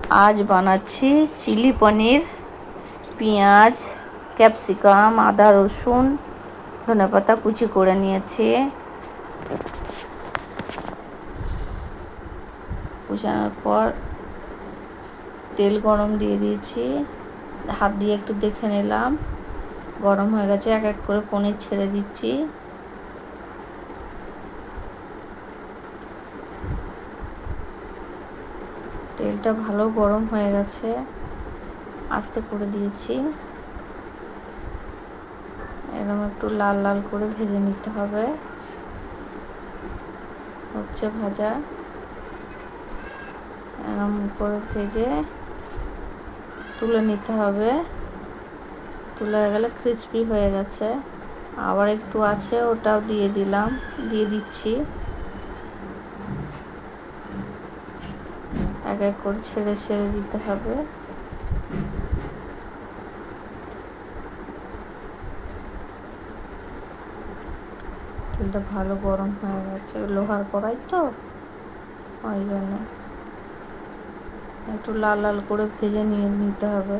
আজ বানাচ্ছি চিলি পনির। পেঁয়াজ, ক্যাপসিকাম, আদা, রসুন, ধনেপাতা কুচি করে নিয়েছি। কুচানোর পর তেল গরম দিয়ে দিয়েছি, হাত দিয়ে একটু দেখে নিলাম গরম হয়ে গেছে। এক এক করে পনির ছেড়ে দিচ্ছি। তেলটা ভালো গরম হয়ে গেছে, আস্তে করে দিয়েছি। এরকম একটু লাল লাল করে ভেজে নিতে হবে। হচ্ছে ভাজা, এরকম করে ভেজে তুলে নিতে হবে। তুলে গেলে ক্রিস্পি হয়ে গেছে। আবার একটু আছে, ওটাও দিয়ে দিচ্ছি। এক এক করে ছেড়ে ছেড়ে দিতে হবে। তেলটা ভালো গরম হয়ে গেছে, লোহার কড়াই তো ওই জন্য একটু লাল লাল করে ভেজে নিতে হবে।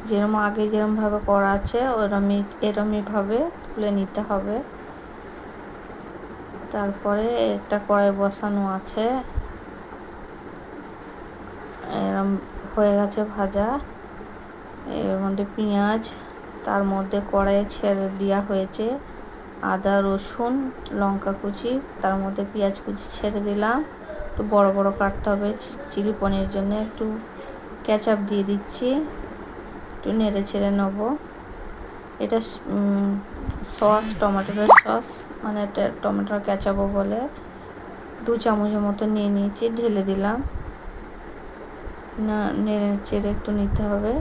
যেরমভাবে করা আছে এরমইভাবে তুলে নিতে হবে। তারপরে একটা কড়াই বসানো আছে, এরম হয়ে গেছে ভাজা। এর মধ্যে পেঁয়াজ, তার মধ্যে কড়াইয়ে ছেড়ে দেওয়া হয়েছে আদা, রসুন, লঙ্কা কুচি, তার মধ্যে পেঁয়াজ কুচি ছেড়ে দিলাম। একটু বড় বড় কাটতে হবে চিলি পনিরের জন্য। একটু কেচাপ দিয়ে দিচ্ছি, একটু নেড়ে ছেড়ে নেবো। এটা সস, টমেটোর সস, মানে এটা টমেটোর কেচাপও বলে। 2 চামচের মতো নিয়ে নিয়েছি, ঢেলে দিলাম। নেড়ে চেড়ে একটু নিতে হবে,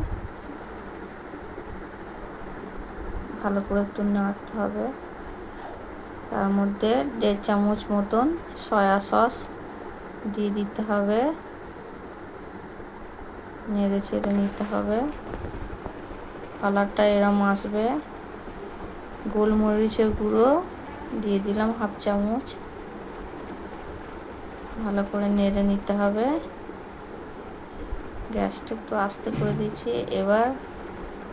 ভালো করে একটু নাড়তে হবে। তার মধ্যে 1.5 চামচ মতন সয়া সস দিয়ে দিতে হবে, নেড়ে চেড়ে নিতে হবে। কালারটা এরম আসবে। গোলমরিচের গুঁড়ো দিয়ে দিলাম 1/2 চামচ। ভালো করে নেড়ে নিতে হবে। গ্যাসটা একটু আস্তে করে দিচ্ছি। এবার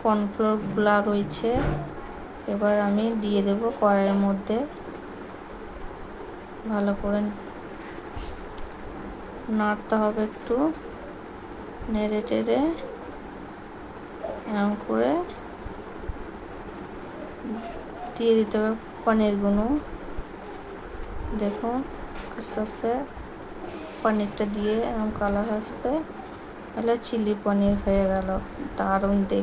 কর্নফ্লোর গুলা রয়েছে, এবার আমি দিয়ে দেব কড়াইয়ের মধ্যে। ভালো করে নাড়তে হবে, একটু নেড়ে টেড়ে এরকম করে দিয়ে দিতে হবে পনিরগুলো। দেখুন আস্তে আস্তে পনিরটা দিয়ে এরকম কালার আসবে, তাহলে চিলি পনির হয়ে গেল। দারুণ দেখ